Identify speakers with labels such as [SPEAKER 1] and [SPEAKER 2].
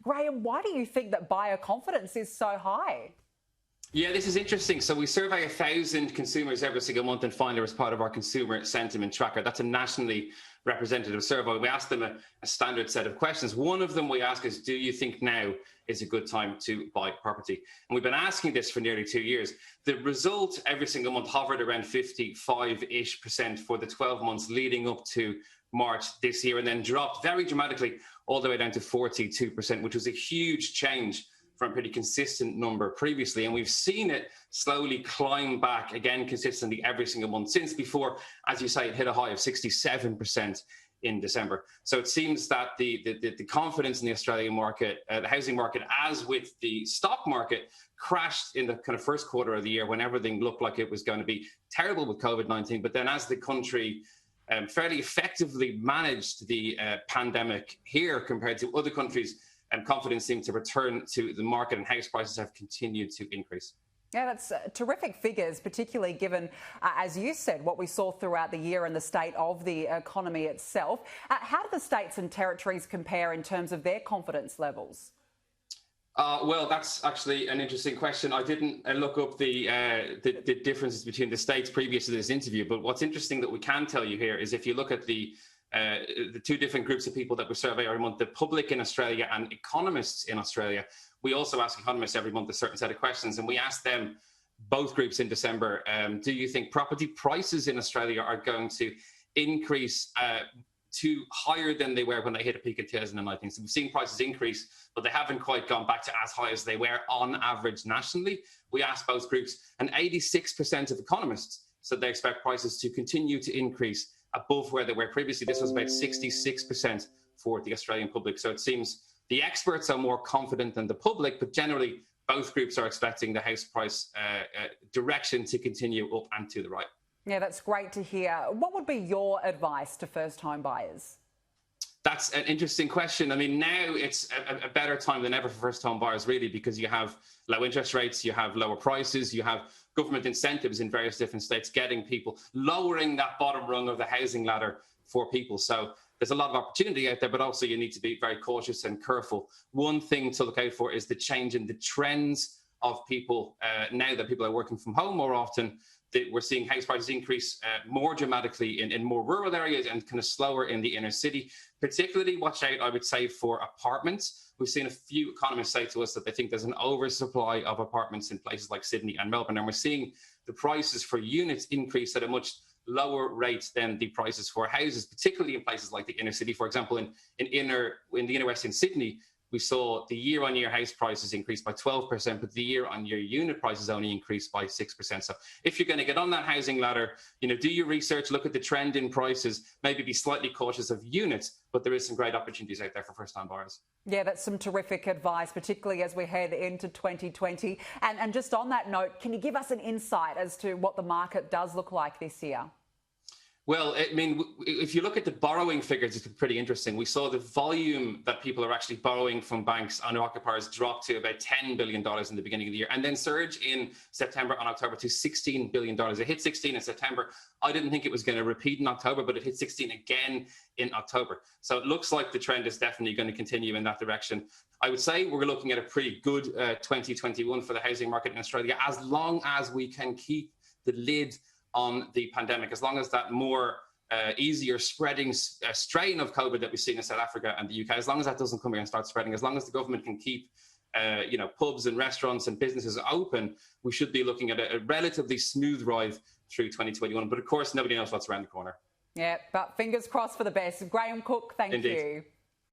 [SPEAKER 1] Graham, why do you think that buyer confidence is so high?
[SPEAKER 2] Yeah, this is interesting. So we survey 1,000 consumers every single month in Finder as part of our consumer sentiment tracker. That's a nationally representative survey. We ask them a standard set of questions. One of them we ask is, do you think now is a good time to buy property? And we've been asking this for nearly 2 years. The result every single month hovered around 55-ish% for the 12 months leading up to March this year, and then dropped very dramatically all the way down to 42%, which was a huge change from a pretty consistent number previously. And we've seen it slowly climb back again consistently every single month since, before, as you say, it hit a high of 67% in December. So it seems that the confidence in the Australian market, the housing market, as with the stock market, crashed in the kind of first quarter of the year when everything looked like it was going to be terrible with COVID-19. But then as the country fairly effectively managed the pandemic here compared to other countries, and confidence seemed to return to the market, and house prices have continued to increase.
[SPEAKER 1] Yeah, that's terrific figures, particularly given, as you said, what we saw throughout the year and the state of the economy itself. How do the states and territories compare in terms of their confidence levels?
[SPEAKER 2] Well, that's actually an interesting question. I didn't look up the differences between the states previous to this interview, but what's interesting that we can tell you here is if you look at the two different groups of people that we survey every month, the public in Australia and economists in Australia. We also ask economists every month a certain set of questions, and we asked them, both groups in December, do you think property prices in Australia are going to increase to higher than they were when they hit a peak in 2019? So we've seen prices increase, but they haven't quite gone back to as high as they were on average nationally. We asked both groups, and 86% of economists said they expect prices to continue to increase above where they were previously. This was about 66% for the Australian public. So it seems the experts are more confident than the public, but generally both groups are expecting the house price direction to continue up and to the right. Yeah,
[SPEAKER 1] that's great to hear. What would be your advice to first-time buyers?
[SPEAKER 2] That's an interesting question. I mean, now it's a better time than ever for first-home buyers, really, because you have low interest rates, you have lower prices, you have government incentives in various different states getting people, lowering that bottom rung of the housing ladder for people. So there's a lot of opportunity out there, but also you need to be very cautious and careful. One thing to look out for is the change in the trends of people. Now that people are working from home more often, we're seeing house prices increase more dramatically in more rural areas and kind of slower in the inner city. Particularly watch out, I would say, for apartments. We've seen a few economists say to us that they think there's an oversupply of apartments in places like Sydney and Melbourne, and we're seeing the prices for units increase at a much lower rate than the prices for houses, particularly in places like the inner city. For example, in the inner west in Sydney, we saw the year-on-year house prices increase by 12%, but the year-on-year unit prices only increased by 6%. So if you're going to get on that housing ladder, do your research, look at the trend in prices, maybe be slightly cautious of units, but there is some great opportunities out there for first-time buyers.
[SPEAKER 1] Yeah, that's some terrific advice, particularly as we head into 2020. And just on that note, can you give us an insight as to what the market does look like this year?
[SPEAKER 2] Well, I mean, if you look at the borrowing figures, it's pretty interesting. We saw the volume that people are actually borrowing from banks, owner-occupiers, drop to about $10 billion in the beginning of the year, and then surge in September and October to $16 billion. It hit 16 in September. I didn't think it was going to repeat in October, but it hit 16 again in October. So it looks like the trend is definitely going to continue in that direction. I would say we're looking at a pretty good 2021 for the housing market in Australia, as long as we can keep the lid on the pandemic, as long as that more easier spreading strain of COVID that we've seen in South Africa and the UK, as long as that doesn't come here and start spreading, as long as the government can keep pubs and restaurants and businesses open, we should be looking at a relatively smooth ride through 2021. But of course, nobody knows what's around the corner.
[SPEAKER 1] Yeah, but fingers crossed for the best. Graham Cooke, thank you.